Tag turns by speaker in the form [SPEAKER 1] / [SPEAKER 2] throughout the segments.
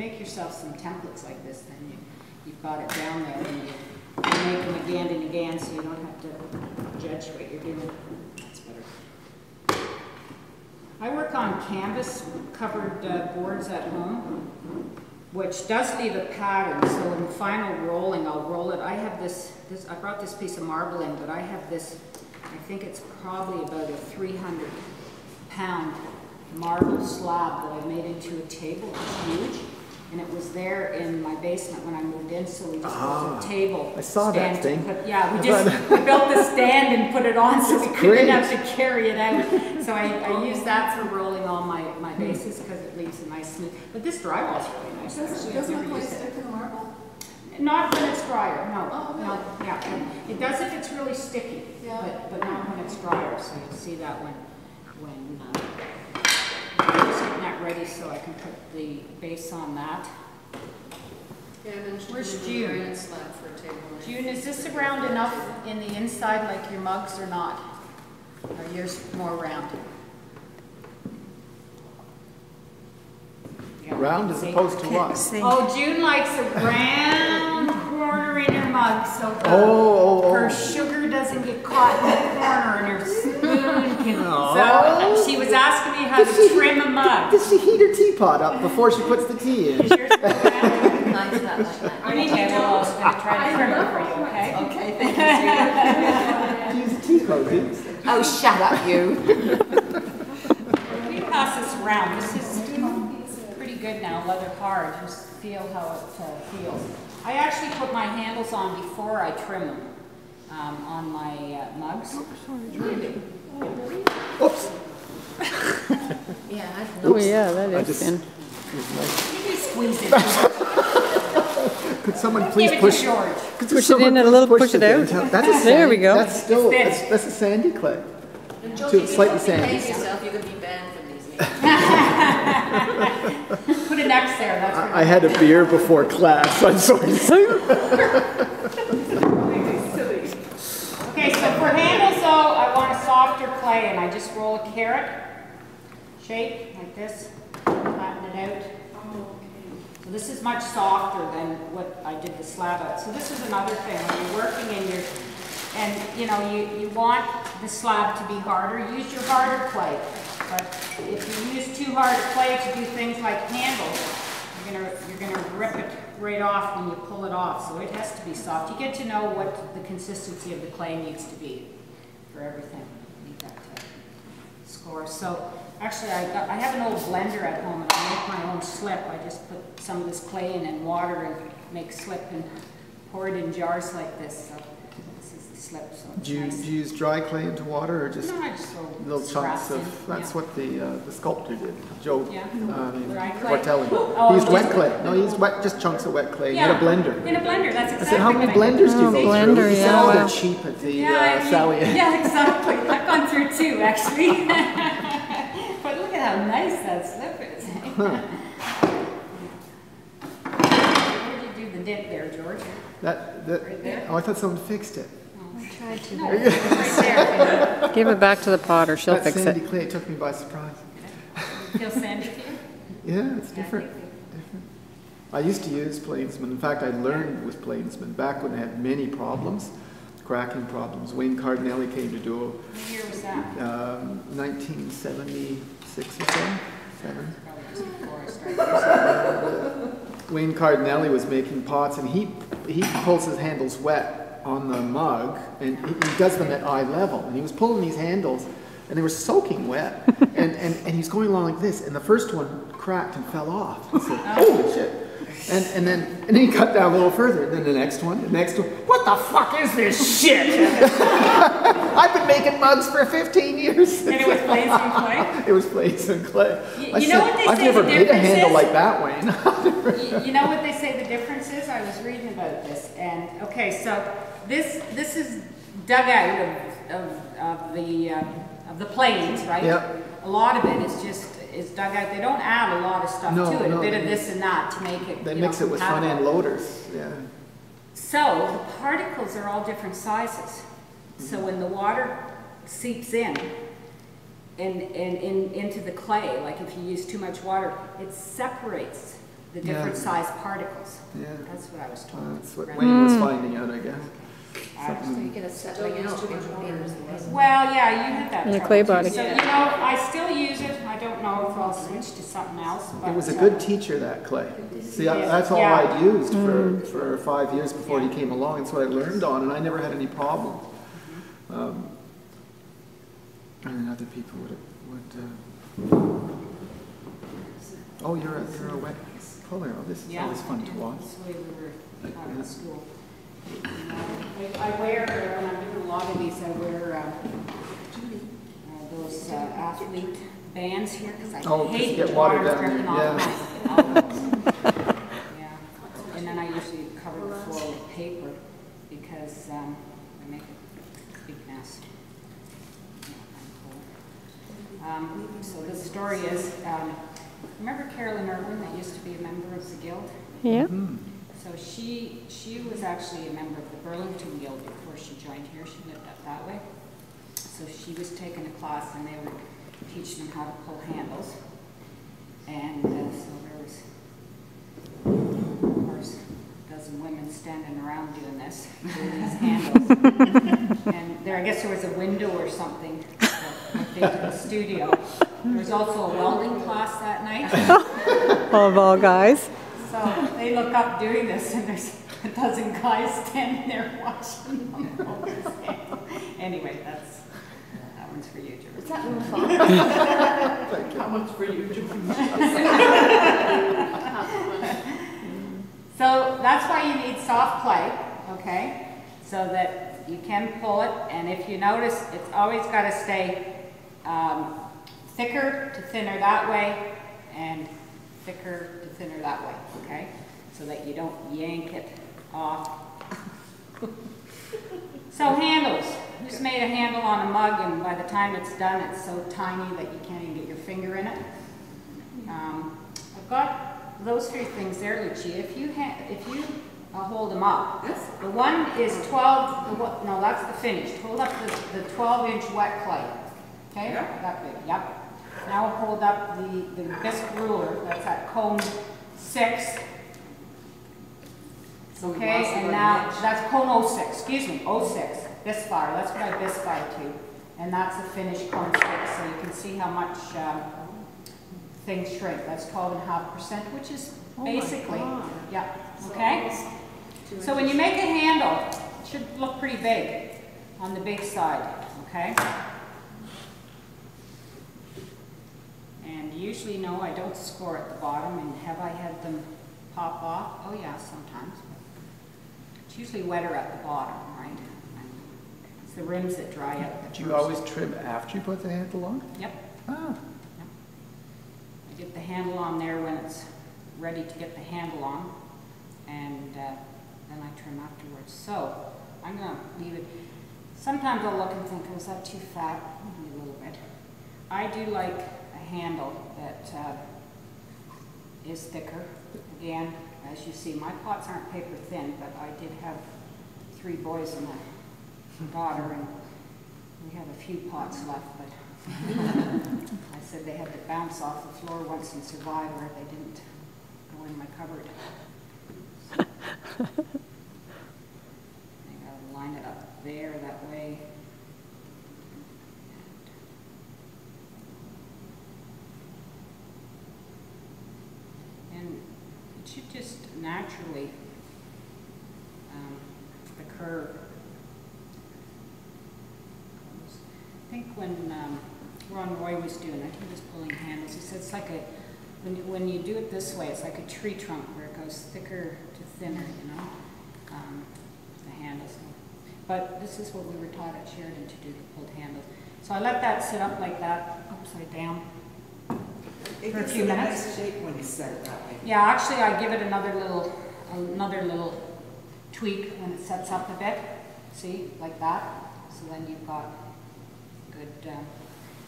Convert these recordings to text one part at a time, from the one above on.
[SPEAKER 1] make yourself some templates like this, then you've got it down there, and you make them again and again, so you don't have to judge what you're doing. That's better. I work on canvas covered boards at home, which does leave a pattern. So in the final rolling, I'll roll it. I have this. I brought this piece of marble in, but I have this. I think it's probably about a 300-pound marble slab that I made into a table. It's huge. And it was there in my basement when I moved in, so we just built a table.
[SPEAKER 2] I saw that thing.
[SPEAKER 1] Yeah, we built the stand and put it on so we couldn't have to carry it out. So I use that for rolling all my bases because it leaves a nice smooth. But this drywall is really nice.
[SPEAKER 3] It doesn't look like stick in the marble?
[SPEAKER 1] Not when it's drier, no.
[SPEAKER 3] Oh, really?
[SPEAKER 1] No, yeah. It does if it's really sticky, but not when it's drier. So you'll see that when I'm just getting that ready so I can put the base on that.
[SPEAKER 3] Yeah, and then
[SPEAKER 1] where's June?
[SPEAKER 3] Slab for a table.
[SPEAKER 1] June, is this round enough in the inside like your mugs or not? Or yours more round?
[SPEAKER 2] Yeah, round as opposed to what?
[SPEAKER 1] Oh, June likes a round corner in her mug so her sugar doesn't get caught in the corner and her spoon can. So she was asking me how to trim a mug.
[SPEAKER 2] Does she heat her teapot up before she puts the tea in?
[SPEAKER 1] I mean, I was going to try to trim it for you, okay?
[SPEAKER 3] Okay, thank you.
[SPEAKER 2] Use a teapot, dude.
[SPEAKER 3] Oh, shut up, you.
[SPEAKER 1] Let me pass this around. This is pretty good now, leather hard. Just feel how it feels. I actually put my handles on before I trim them on my mugs.
[SPEAKER 2] Oops.
[SPEAKER 3] Yeah,
[SPEAKER 4] oh yeah, that is thin.
[SPEAKER 1] You squeeze it.
[SPEAKER 2] Could someone please push
[SPEAKER 4] it in a little, push it out? There we go.
[SPEAKER 2] That's still, that's a sandy clay. Slightly sandy.
[SPEAKER 3] Yourself, you're going to be banned from these meetings.
[SPEAKER 1] Put an X there. That's
[SPEAKER 2] I had a beer before class. I'm sorry.
[SPEAKER 1] Okay, so for handles though, I want a softer clay, and I just roll a carrot shape like this, flatten it out. So this is much softer than what I did the slab out. So this is another thing when you're working in your, and you know, you want the slab to be harder. Use your harder clay. But if you use too hard a clay to do things like handles, you're gonna rip it right off when you pull it off. So it has to be soft. You get to know what the consistency of the clay needs to be for everything. You need that to score. So actually, I have an old blender at home, and I make my own slip. I just put some of this clay in and water and make slip and pour it in jars like this. So this is the slip. So
[SPEAKER 2] do you use dry clay into water, or just,
[SPEAKER 1] no, I just throw
[SPEAKER 2] little chunks of? That's what the sculptor did, Joe.
[SPEAKER 1] Kawartha.
[SPEAKER 2] He used wet clay. No, he used just chunks of wet clay.
[SPEAKER 1] Yeah.
[SPEAKER 2] In a blender.
[SPEAKER 1] In a blender, that's exactly.
[SPEAKER 2] I said, how many blenders do you go
[SPEAKER 4] blender,
[SPEAKER 2] through? He said,
[SPEAKER 4] yeah.
[SPEAKER 2] oh, they're cheap at the Sally.
[SPEAKER 1] Yeah, exactly. I've gone through two, actually. But look at how nice that slip is. Where did you do the dent there, George?
[SPEAKER 2] Right there? Oh, I thought someone fixed it.
[SPEAKER 1] I tried to. No, right there.
[SPEAKER 4] Give it back to the potter, she'll
[SPEAKER 2] That
[SPEAKER 4] fix
[SPEAKER 2] sandy
[SPEAKER 4] it.
[SPEAKER 2] clay took me by surprise.
[SPEAKER 1] Feel sandy to you?
[SPEAKER 2] Yeah, it's different. I used to use plainsman. In fact, I learned with plainsman back when I had many problems, cracking problems. Wayne Cardinelli came to do
[SPEAKER 1] What year was that?
[SPEAKER 2] 1976 or so. Seven.
[SPEAKER 1] Probably just before I started.
[SPEAKER 2] Wayne Cardinelli was making pots, and he pulls his handles wet on the mug, and he does them at eye level. And he was pulling these handles, and they were soaking wet. and he's going along like this, and the first one cracked and fell off. I said, holy shit. And then he cut down a little further, and then the next one, what the fuck is this shit? I've been making mugs for 15 years.
[SPEAKER 1] And it was plainsman clay?
[SPEAKER 2] It was plainsman clay.
[SPEAKER 1] You know what they say
[SPEAKER 2] I've never
[SPEAKER 1] the
[SPEAKER 2] made a handle
[SPEAKER 1] difference
[SPEAKER 2] like that, Wayne.
[SPEAKER 1] You know what they say the difference is? I was reading about this, and okay, so this is dug out of the plains, right?
[SPEAKER 2] Yep.
[SPEAKER 1] A lot of it is dug out. They don't add a lot of stuff to it. A bit of this and that to make it.
[SPEAKER 2] They mix it with front end loaders. Yeah.
[SPEAKER 1] So the particles are all different sizes. So when the water seeps in into the clay, like if you use too much water, it separates the different
[SPEAKER 2] Yeah.
[SPEAKER 1] size particles.
[SPEAKER 2] Yeah.
[SPEAKER 1] That's what I was told.
[SPEAKER 2] That's what Wayne was finding out, I guess.
[SPEAKER 3] So you get a settling out in
[SPEAKER 1] Well, yeah, you had that
[SPEAKER 4] In a
[SPEAKER 1] trouble
[SPEAKER 4] clay
[SPEAKER 1] too.
[SPEAKER 4] body.
[SPEAKER 1] So, you know, I still use it. I don't know if I'll switch to something else, but.
[SPEAKER 2] It was a good teacher, that clay. See,
[SPEAKER 1] Yeah.
[SPEAKER 2] that's all
[SPEAKER 1] Yeah.
[SPEAKER 2] I'd used for 5 years before he came along. It's what I learned on, and I never had any problem. And other people would. Oh, you're a wet color. Oh, this is
[SPEAKER 1] Yeah.
[SPEAKER 2] always fun to watch.
[SPEAKER 1] That's the way we were taught in school. I wear, when I'm doing a lot of these, I wear those athlete bands here because I
[SPEAKER 2] Oh, 'cause
[SPEAKER 1] hate
[SPEAKER 2] you get
[SPEAKER 1] the
[SPEAKER 2] water
[SPEAKER 1] water
[SPEAKER 2] down
[SPEAKER 1] dripping
[SPEAKER 2] there,
[SPEAKER 1] off my Yeah, and then I usually cover the floor with paper because I make a big mess. So the story is, remember Carolyn Irwin that used to be a member of the Guild?
[SPEAKER 4] Yeah.
[SPEAKER 1] So she was actually a member of the Burlington Guild before she joined here. She lived up that way. So she was taking a class and they were teaching them how to pull handles. And so there was, of course, a dozen women standing around doing this, doing these handles. And there, I guess there was a window or something that looked into the studio. There was also a welding class that night.
[SPEAKER 4] Of all guys.
[SPEAKER 1] So they look up doing this, and there's a dozen guys standing there watching them pull this handle. Anyway, that one's for you, George.
[SPEAKER 3] Is that more fun?
[SPEAKER 5] How much for you, George?
[SPEAKER 1] So that's why you need soft clay, okay? So that you can pull it, and if you notice, it's always got to stay thicker to thinner that way, and thicker to thinner that way, okay? So that you don't yank it off. So handles. Just made a handle on a mug, and by the time it's done, it's so tiny that you can't even get your finger in it. I've got those three things there, Lucia. If you hold them up, the one is 12. No, that's the finished. Hold up the 12-inch wet clay. Okay, that big. Yep. Now hold up the bisque ruler. That's at cone 6. Okay, and now that's cone 06. Excuse me, 06. Bisque fire. That's what I bisque fire to, and that's a finished cone 6. So you can see how much things shrink. That's 12.5%, which is basically, yeah. Okay. So when you make a handle, it should look pretty big on the big side. Okay. And usually, no, I don't score at the bottom. And have I had them pop off? Oh yeah, sometimes. It's usually wetter at the bottom, right? And it's the rims that dry out.
[SPEAKER 2] Do you always trim after you put the handle on?
[SPEAKER 1] Yep.
[SPEAKER 2] Ah.
[SPEAKER 1] Yep. I get the handle on there when it's ready to get the handle on, and then I trim afterwards. So I'm going to leave it. Sometimes I'll look and think, was that too fat? Maybe a little bit. I do like a handle that is thicker. Again, as you see, my pots aren't paper thin, but I did have 3 boys and a daughter, and we have a few pots left, but I said they had to bounce off the floor once and survive, or they didn't go in my cupboard. I gotta line it up there, that way. And it should just naturally occur. I think when Ron Roy was doing it, he was pulling handles. He said it's like when you do it this way, it's like a tree trunk where it goes thicker to thinner, you know, the handles. But this is what we were taught at Sheridan to do, the pulled handles. So I let that sit up like that, upside down,
[SPEAKER 5] It
[SPEAKER 1] for a
[SPEAKER 5] gets
[SPEAKER 1] few
[SPEAKER 5] in a
[SPEAKER 1] minutes.
[SPEAKER 5] nice shape when you set it that way.
[SPEAKER 1] Yeah, actually I give it another little tweak when it sets up a bit. See, like that. So then you've got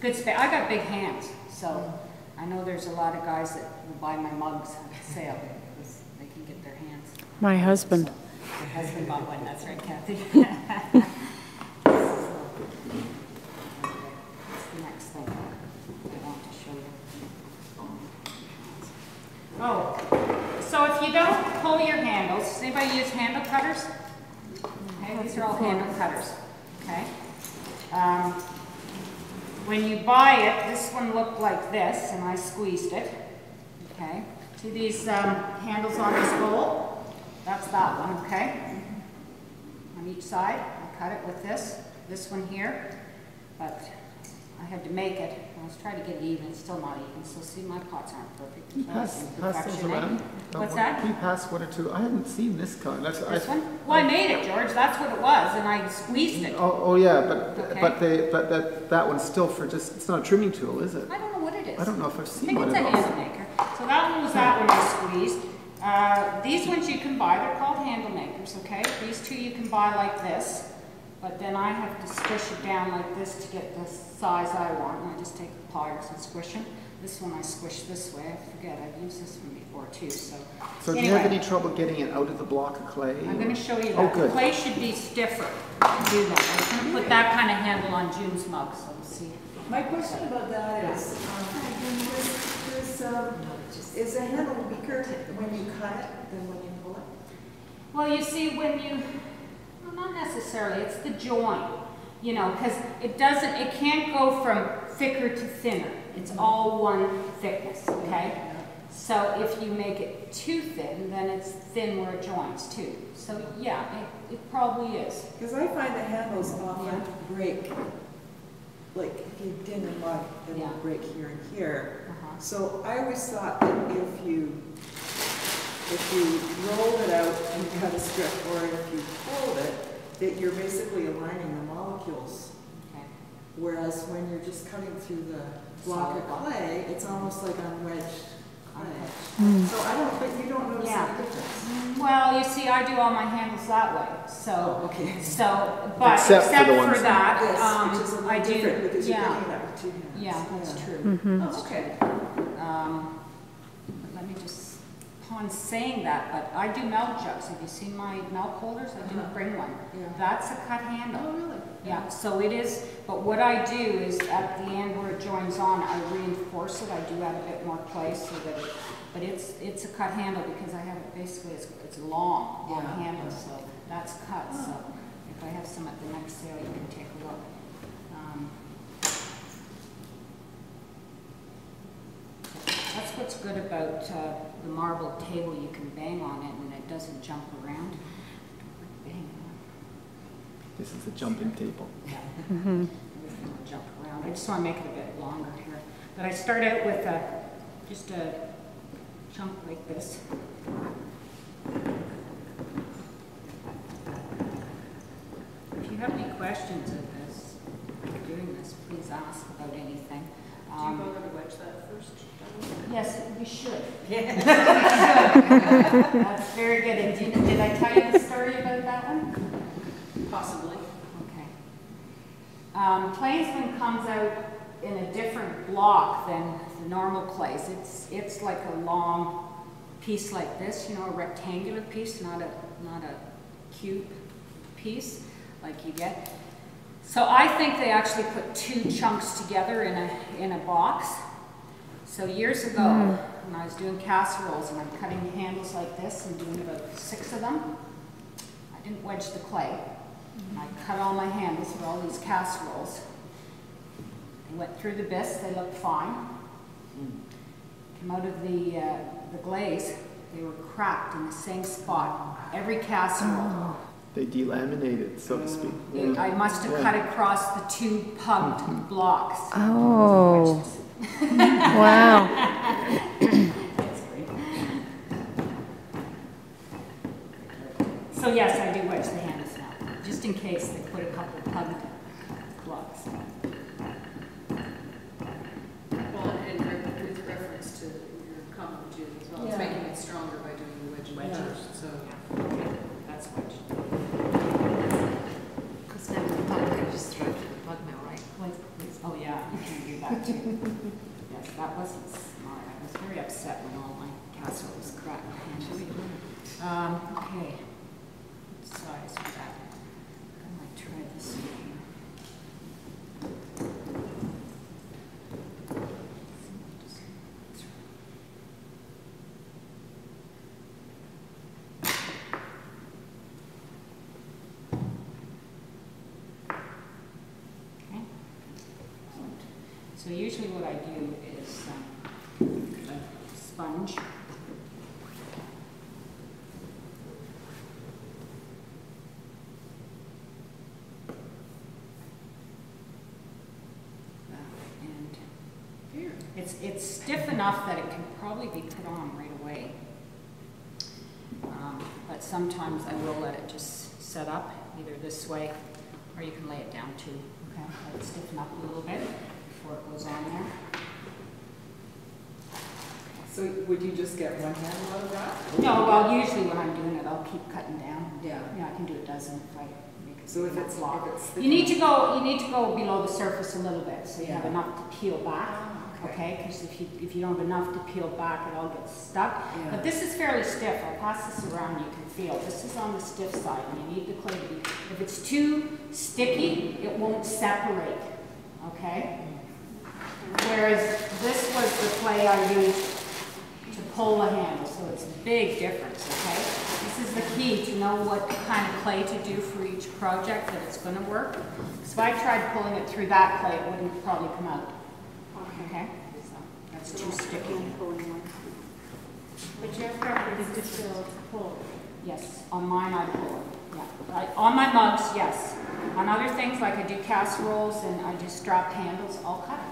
[SPEAKER 1] good space. I got big hands, so I know there's a lot of guys that will buy my mugs at sale because they can get their hands.
[SPEAKER 4] My husband.
[SPEAKER 1] Your husband bought one, that's right, Kathy. That's the next thing I want to show you. Oh, you don't pull your handles, does anybody use handle cutters? Okay, these are all handle cutters, okay? When you buy it, this one looked like this, and I squeezed it, okay? See these handles on this bowl? That's that one, okay? On each side, I cut it with this one here, but I had to make it. I was trying to get it even, it's still not even, so see, my pots aren't perfect.
[SPEAKER 2] Can you pass those around?
[SPEAKER 1] What's that?
[SPEAKER 2] Can you pass one or two? I haven't seen this kind.
[SPEAKER 1] This one? Well, I made it, George, that's what it was, and I squeezed it.
[SPEAKER 2] Oh yeah, but
[SPEAKER 1] Okay.
[SPEAKER 2] that one's still for just, it's not a trimming tool, is it?
[SPEAKER 1] I don't know what it is.
[SPEAKER 2] I don't know if I've
[SPEAKER 1] I
[SPEAKER 2] seen
[SPEAKER 1] think
[SPEAKER 2] one
[SPEAKER 1] it's
[SPEAKER 2] of
[SPEAKER 1] a
[SPEAKER 2] those.
[SPEAKER 1] handle maker. So that one was that one I squeezed. These ones you can buy, they're called handle makers, okay? These two you can buy like this, but then I have to squish it down like this to get the size I want, and I just take the pliers and squish them. This one I squish this way, I forget, I've used this one before too, so.
[SPEAKER 2] So do you have any trouble getting it out of the block of clay?
[SPEAKER 1] I'm going to show you that.
[SPEAKER 2] Oh, good.
[SPEAKER 1] The clay should be stiffer to do that. I'm going to put that kind of handle on June's mug, so we'll see.
[SPEAKER 5] My question about that is a handle weaker when you cut it than when you pull it?
[SPEAKER 1] Well, you see, when you, well, not necessarily, it's the joint, you know, because it can't go from thicker to thinner. It's all one thickness, okay? So if you make it too thin, then it's thin where it joins too. So yeah, it probably is.
[SPEAKER 5] Because I find the handles often break. Like if you ding a mug, it'll
[SPEAKER 1] Yeah.
[SPEAKER 5] break here and here.
[SPEAKER 1] Uh-huh.
[SPEAKER 5] So I always thought that if you rolled it out and cut a strip, or if you pulled it, that you're basically aligning the molecules.
[SPEAKER 1] Okay.
[SPEAKER 5] Whereas when you're just cutting through the block of clay, it's almost like unwedged clay. So I don't, but you don't notice
[SPEAKER 1] Yeah.
[SPEAKER 5] any difference.
[SPEAKER 1] Well, you see, I do all my handles that way, so.
[SPEAKER 5] Okay.
[SPEAKER 1] So, but
[SPEAKER 2] Except
[SPEAKER 1] except
[SPEAKER 2] for the
[SPEAKER 1] for
[SPEAKER 2] ones-
[SPEAKER 1] that,
[SPEAKER 5] Yes, which is a little
[SPEAKER 1] I do,
[SPEAKER 5] different because you're
[SPEAKER 1] yeah,
[SPEAKER 5] picking it up with two hands.
[SPEAKER 1] yeah, that's true.
[SPEAKER 5] Oh, okay.
[SPEAKER 1] But let me just, upon saying that, but I do milk jugs. Have you seen my milk holders? I didn't bring one.
[SPEAKER 5] Yeah.
[SPEAKER 1] That's a cut handle.
[SPEAKER 5] Oh, really?
[SPEAKER 1] Yeah, so it is, but what I do is at the end where it joins on, I reinforce it. I do add a bit more clay so that it, but it's a cut handle because I have it basically, it's a long
[SPEAKER 5] Yeah.
[SPEAKER 1] handle, so that's cut. So if I have some at the next sale, you can take a look. That's what's good about the marble table. You can bang on it and it doesn't jump around. Bang.
[SPEAKER 2] This is the jumping table.
[SPEAKER 1] Yeah. Everything will jump around. I just want to make it a bit longer here. But I start out with just a chunk like this. If you have any questions of this, doing this, please ask about anything.
[SPEAKER 3] Do you bother to wedge that first?
[SPEAKER 1] Yes, we should. Yeah. That's very good. And did I tell you the story about that one?
[SPEAKER 3] Possibly.
[SPEAKER 1] Okay. Plainsman comes out in a different block than the normal clays. It's like a long piece like this, you know, a rectangular piece, not a cube piece like you get. So I think they actually put two chunks together in a box. So years ago, when I was doing casseroles and I'm cutting the handles like this and doing about 6 of them, I didn't wedge the clay. I cut all my handles for all these casseroles. They went through the bisque, they looked fine. Came out of the glaze, they were cracked in the same spot, every casserole.
[SPEAKER 2] They delaminated, so to speak.
[SPEAKER 1] I must have cut across the 2 pugged blocks.
[SPEAKER 4] Oh. Wow.
[SPEAKER 1] That's great. So yes, I do wedge the handles now, just in case they put a couple pugged blocks.
[SPEAKER 3] Well, and with reference to your comment too as well, it's
[SPEAKER 5] Yeah.
[SPEAKER 3] making it stronger by doing the wedge
[SPEAKER 5] Yeah.
[SPEAKER 3] first, so.
[SPEAKER 1] Okay, that's wedged.
[SPEAKER 3] Because now the pug could just throw it to the pug mill, right?
[SPEAKER 1] Oh yeah, you can do that too. Yes, that wasn't smart. I was very upset when all my casserole was cracked. Okay. What size for that? I might try this one here. So usually what I do is a sponge. And it's stiff enough that it can probably be put on right away. But sometimes I will let it just set up either this way, or you can lay it down too. Okay, let it stiffen up a little bit before it goes on there.
[SPEAKER 5] So would you just get one handle out of that?
[SPEAKER 1] No, well, usually when I'm doing it, I'll keep cutting down.
[SPEAKER 5] Yeah.
[SPEAKER 1] Yeah, I can do a dozen if I make it.
[SPEAKER 5] So if it's
[SPEAKER 1] long.
[SPEAKER 5] thick
[SPEAKER 1] You need to go below the surface a little bit, so you have
[SPEAKER 5] Yeah.
[SPEAKER 1] enough to peel back. Okay, because if you don't have enough to peel back, it all gets stuck.
[SPEAKER 5] Yeah.
[SPEAKER 1] But this is fairly stiff. I'll pass this around. You can feel this is on the stiff side, and you need the clay to be. If it's too sticky, it won't separate. Okay. Whereas this was the clay I used to pull the handle, so it's a big difference. Okay. This is the key to know what kind of clay to do for each project that it's going to work. Because if I tried pulling it through that clay, it wouldn't probably come out. Okay, so that's too sticky.
[SPEAKER 6] But your preference is still to pull?
[SPEAKER 1] Yes, on mine I pull it, yeah. On my mugs, yes. On other things, like I do casseroles and I do strap handles, I'll cut it.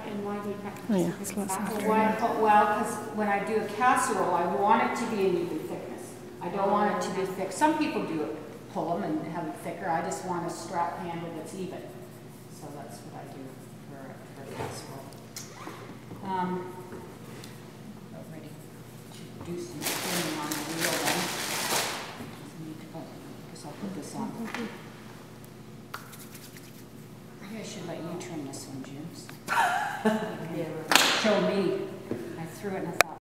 [SPEAKER 6] And why do you cut?
[SPEAKER 4] Oh, yeah, it's lots softer.
[SPEAKER 1] Well, because when I do a casserole, I want it to be an even thickness. I don't want it to be thick. Some people do it, pull them and have it thicker. I just want a strap handle that's even. So that's what I do for casserole. Ready to do some spinning on the wheel then. I guess I'll put this on. Maybe I should let you trim this one, Jim. Show me. I threw it and I thought,